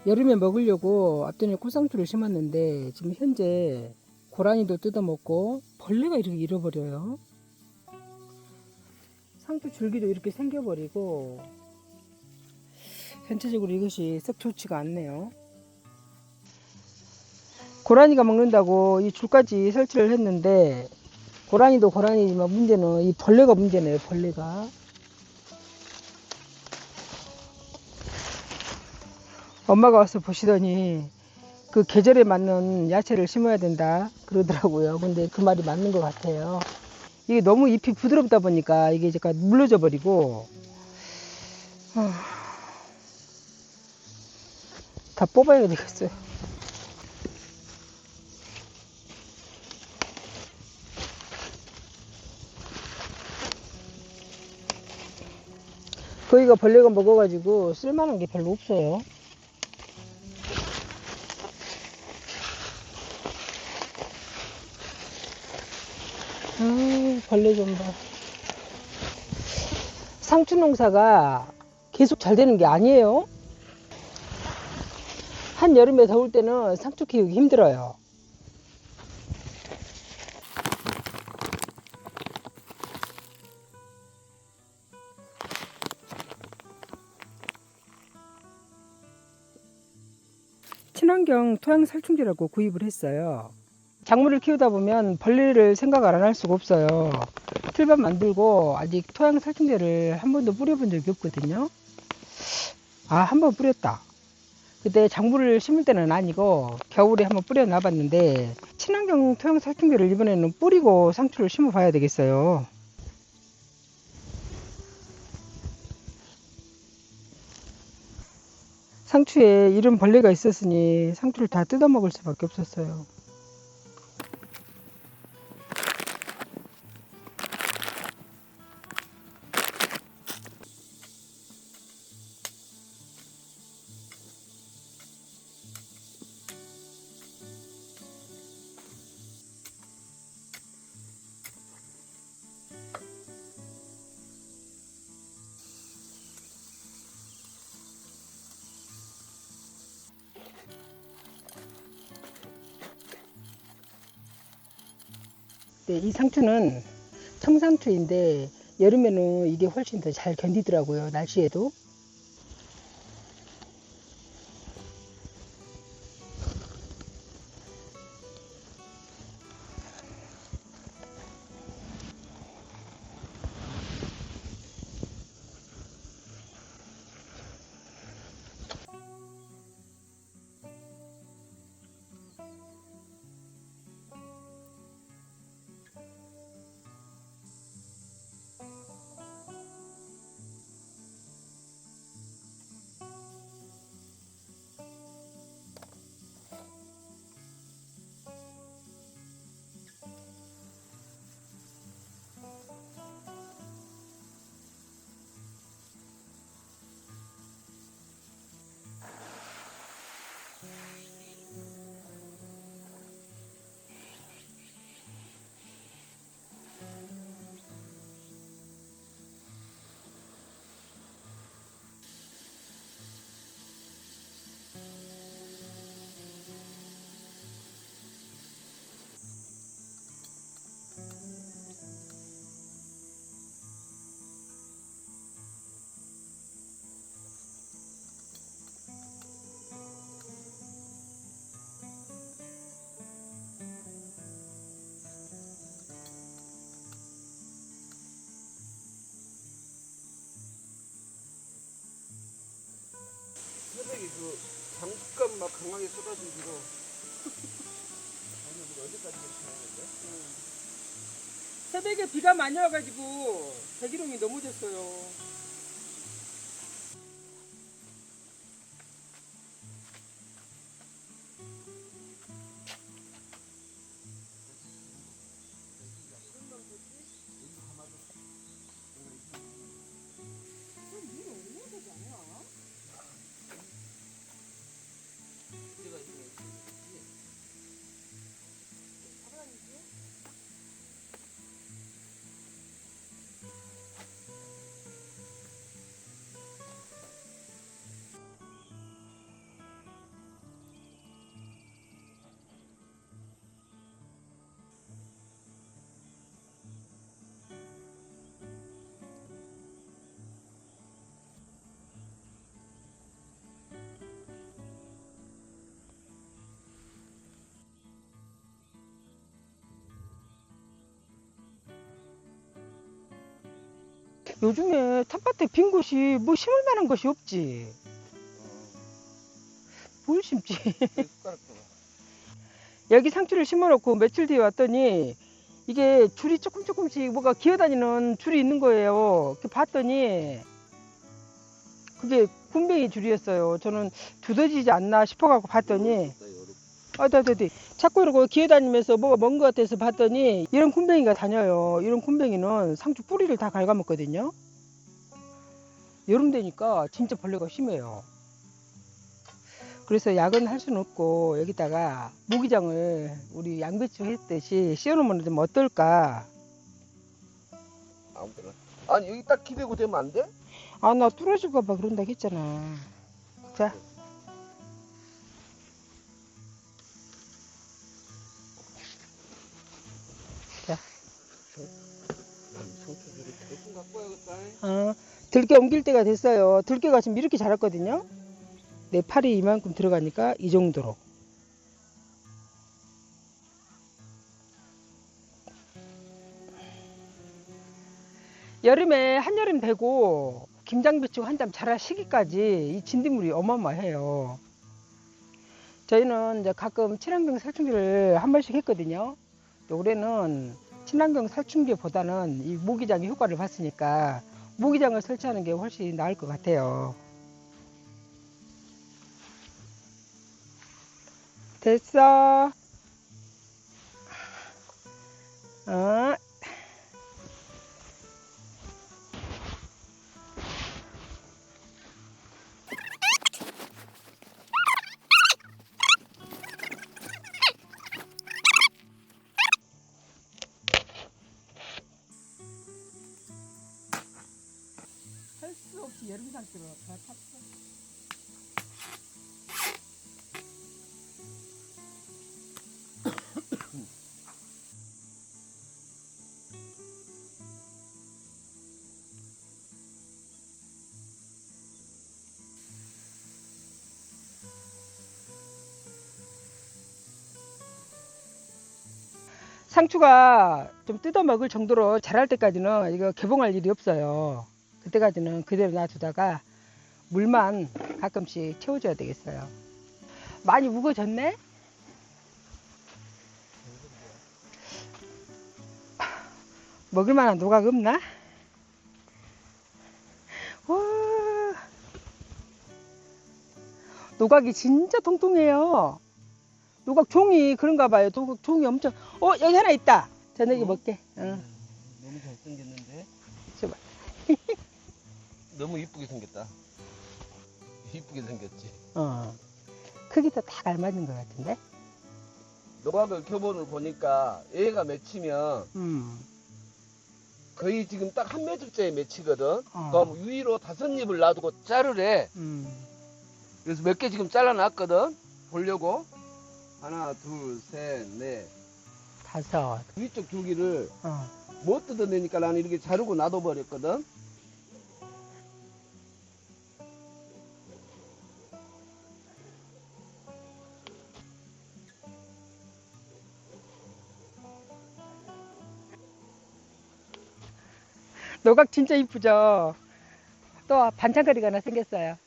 여름에 먹으려고 앞전에 꽃상추를 심었는데 지금 현재 고라니도 뜯어먹고 벌레가 이렇게 잃어버려요. 상추 줄기도 이렇게 생겨버리고 전체적으로 이것이 썩 좋지가 않네요. 고라니가 먹는다고 이 줄까지 설치를 했는데 고라니도 고라니지만 문제는 이 벌레가 문제네요. 벌레가. 엄마가 와서 보시더니 그 계절에 맞는 야채를 심어야 된다 그러더라고요. 근데 그 말이 맞는 것 같아요. 이게 너무 잎이 부드럽다 보니까 이게 약간 물러져 버리고 다 뽑아야 되겠어요. 거기가 벌레가 먹어가지고 쓸만한 게 별로 없어요. 벌레 좀 봐. 상추 농사가 계속 잘 되는 게 아니에요. 한여름에 더울 때는 상추 키우기 힘들어요. 친환경 토양 살충제라고 구입을 했어요. 작물을 키우다 보면 벌레를 생각을 안 할 수가 없어요. 틀밥 만들고 아직 토양 살충제를 한 번도 뿌려본 적이 없거든요. 아, 한 번 뿌렸다. 그때 작물을 심을 때는 아니고 겨울에 한번 뿌려 놔봤는데 친환경 토양 살충제를 이번에는 뿌리고 상추를 심어 봐야 되겠어요. 상추에 이런 벌레가 있었으니 상추를 다 뜯어 먹을 수밖에 없었어요. 네, 이 상추는 청상추인데 여름에는 이게 훨씬 더 잘 견디더라고요. 날씨에도. 새벽에 그 잠깐 막 강하게 쏟아진 비로 아니 우리 어제까지 그렇게 하는데? 새벽에 비가 많이 와가지고 대기름이 넘어졌어요. 요즘에 텃밭에 빈 곳이 뭐 심을 만한 것이 없지. 뭘 심지? 내 숟가락 줘. 여기 상추를 심어놓고 며칠 뒤에 왔더니 이게 줄이 조금씩 뭐가 기어다니는 줄이 있는 거예요. 그 봤더니 그게 군뱅이 줄이었어요. 저는 두더지지 않나 싶어갖고 봤더니 네네네. 자꾸 이러고 기어다니면서 뭐가 먼 것 같아서 봤더니 이런 군뱅이가 다녀요. 이런 군뱅이는 상추 뿌리를 다 갉아먹거든요. 여름 되니까 진짜 벌레가 심해요. 그래서 약은 할 수는 없고 여기다가 모기장을 우리 양배추 했듯이 씌워놓으면 좀 어떨까. 아무데나. 아니 여기 딱 기대고 되면 안 돼? 아, 나 뚫어질까봐 그런다고 했잖아. 자. 자. 상추들이 대충 갖고 와야겠다. 들깨 옮길 때가 됐어요. 들깨가 지금 이렇게 자랐거든요. 내 팔이 이만큼 들어가니까 이 정도로. 여름에 한여름 되고 김장배추 한 잠 자랄 시기까지 이 진딧물이 어마어마해요. 저희는 이제 가끔 친환경 살충제를 한 번씩 했거든요. 올해는 친환경 살충제보다는 이 모기장의 효과를 봤으니까 모기장을 설치하는 게 훨씬 나을 것 같아요. 됐어. 할 수 없이 여름 상태로 다 탔어. 상추가 좀 뜯어 먹을 정도로 자랄 때까지는 이거 개봉할 일이 없어요. 그때까지는 그대로 놔두다가 물만 가끔씩 채워줘야 되겠어요. 많이 무거워졌네? 먹을 만한 노각 없나? 와, 노각이 진짜 통통해요. 노각 종이 그런가 봐요. 노각 종이 엄청. 여기 하나 있다. 저녁에 먹게. 너무 잘생겼는데? 줘봐. 너무 이쁘게 생겼다. 이쁘게 생겼지. 크기도 딱 알맞은 것 같은데? 노각을 표본을 보니까 얘가 맺히면 거의 지금 딱 한 매듭째에 맺히거든. 그럼 위로 5잎을 놔두고 자르래. 그래서 몇 개 지금 잘라놨거든. 보려고. 하나, 둘, 셋, 넷. 5. 위쪽 줄기를 못 뜯어내니까 나는 이렇게 자르고 놔둬버렸거든. 노각 진짜 이쁘죠? 또 반찬거리가 하나 생겼어요.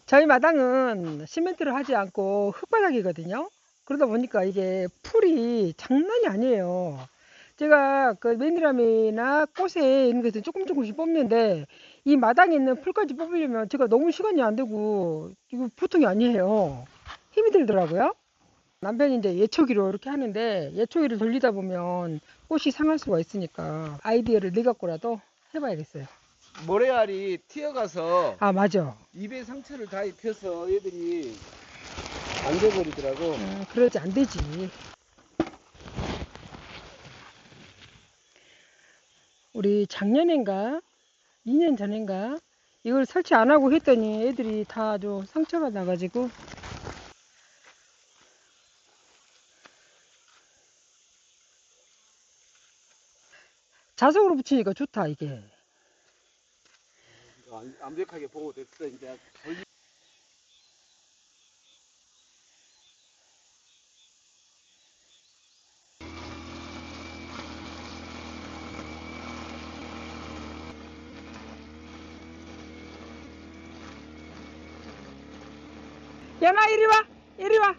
저희 마당은 시멘트를 하지 않고 흙바닥이거든요. 그러다 보니까 이게 풀이 장난이 아니에요. 제가 그 매니람이나 꽃에 있는 것을 조금씩 뽑는데 이 마당에 있는 풀까지 뽑으려면 제가 너무 시간이 안 되고 이거 보통이 아니에요. 힘이 들더라고요. 남편이 이제 예초기로 이렇게 하는데 예초기를 돌리다 보면 꽃이 상할 수가 있으니까 아이디어를 내갖고라도 해봐야겠어요. 모래알이 튀어가서 아, 맞아. 입에 상처를 다 입혀서 얘들이 안 돼버리더라고. 그러지 안 되지. 우리 작년인가 2년 전인가 이걸 설치 안 하고 했더니 애들이 다 아주 상처가 나가지고 자석으로 붙이니까 좋다 이게. 완벽하게 보호됐어. 이제 연아 이리 와 이리 와.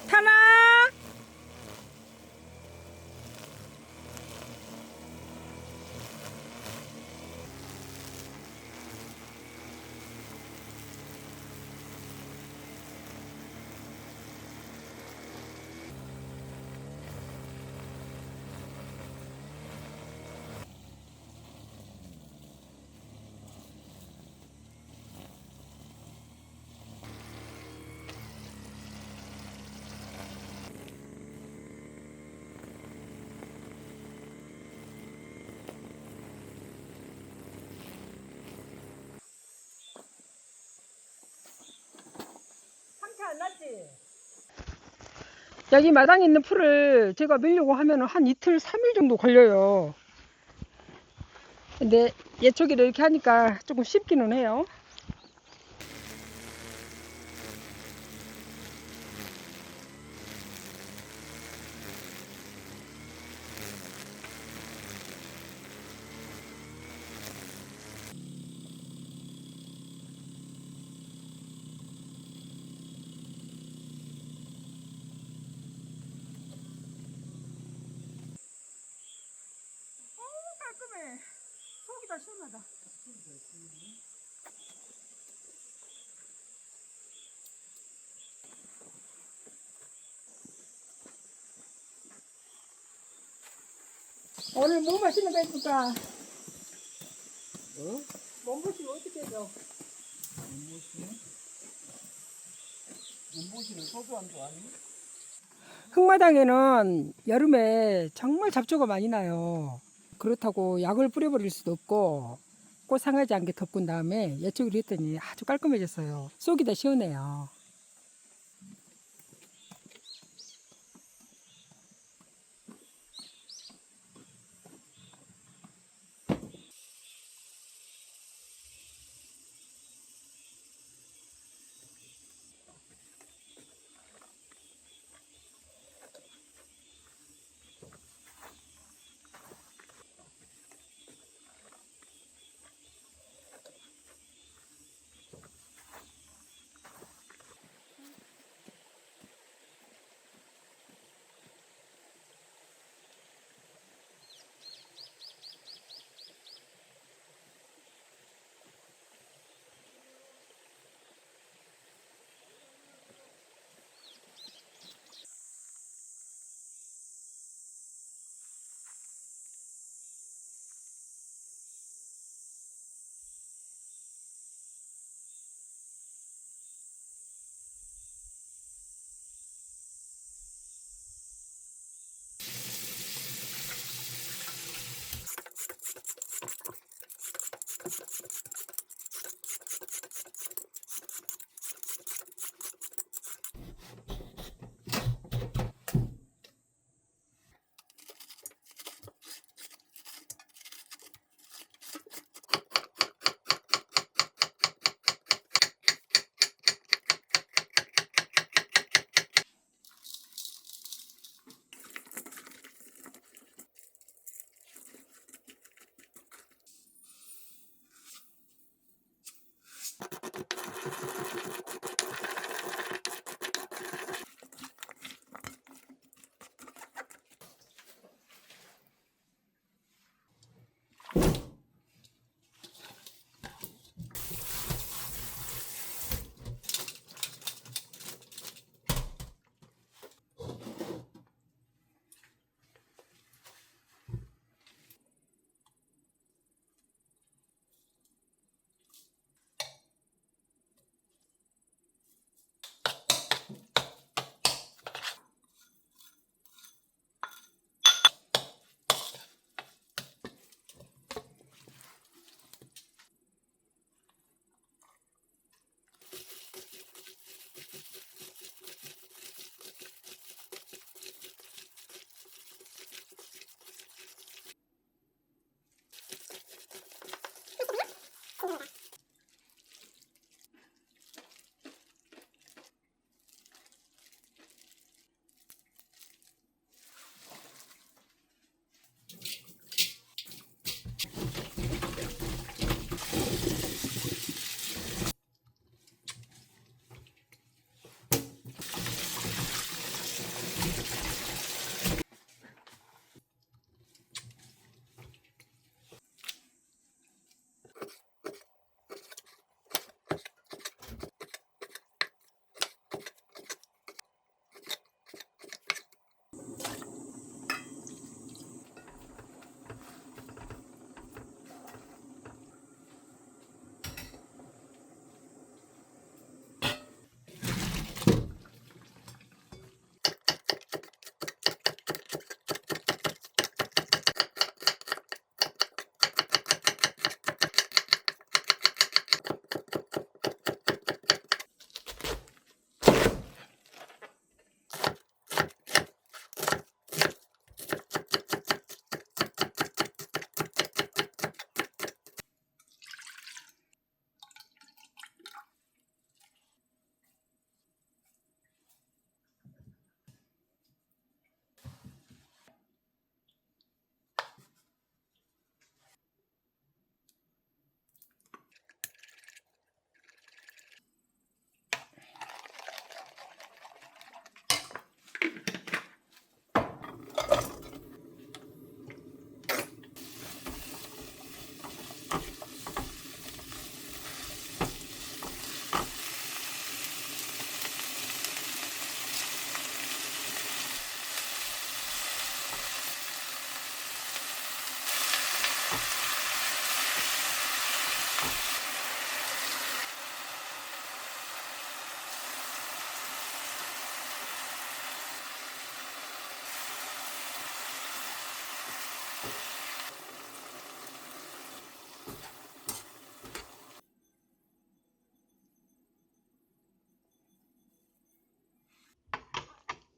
타나. 안 났지? 여기 마당에 있는 풀을 제가 밀려고 하면 한 이틀 3일 정도 걸려요. 근데 예초기를 이렇게 하니까 조금 쉽기는 해요. 깔끔해. 속이 다 시원하다. 오늘 뭐 맛있는 거 해줄까? 어? 몸보신 어떻게 해줘? 몸보신은 소주 안 좋아하니? 흙마당에는 여름에 정말 잡초가 많이 나요. 그렇다고 약을 뿌려버릴 수도 없고 꽃 상하지 않게 덮은 다음에 예초기를 했더니 아주 깔끔해졌어요. 속이 다 시원해요.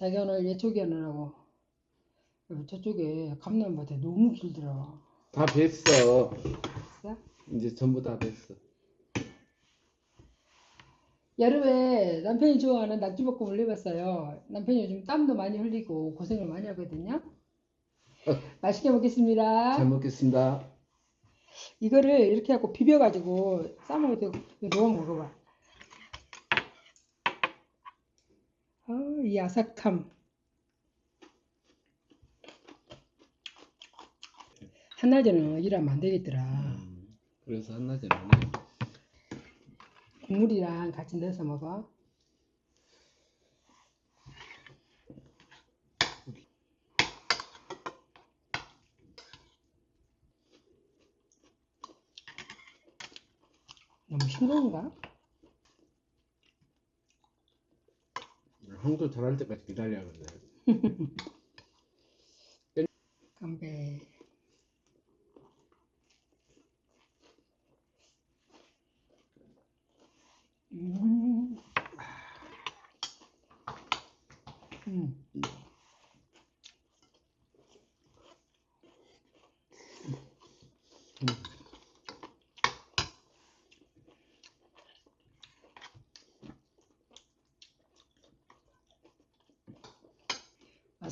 자기 오늘 예초기 하느라고 저쪽에 감남밭에 너무 길더라. 다 뱄어. 됐어? 이제 전부 다 뱄어. 여름에 남편이 좋아하는 낙지볶음을 해봤어요. 남편이 요즘 땀도 많이 흘리고 고생을 많이 하거든요. 맛있게 먹겠습니다. 잘 먹겠습니다. 이거를 이렇게 하고 비벼가지고 싸먹을 때 넣어 먹어봐. 이 아삭함. 한낮에는 일하면 안 되겠더라. 그래서 한낮에는 안 해. 국물이랑 같이 넣어서 먹어. 너무 싱거운가? 형도 잘할 때까지 기다려야겠네. 건배. 음. 음.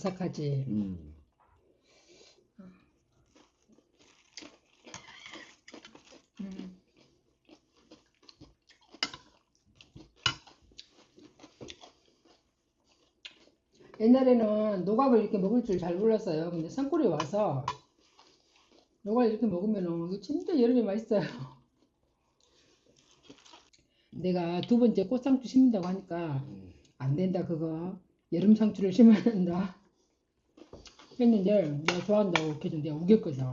아삭하지. 옛날에는 노각을 이렇게 먹을 줄 잘 몰랐어요. 근데 산골에 와서 노각 이렇게 먹으면 이거 진짜 여름에 맛있어요. 내가 두 번째 꽃상추 심는다고 하니까 안 된다 그거. 여름 상추를 심어야 된다. 했는데 내가 좋아한다고 계속 내가 우겼거든.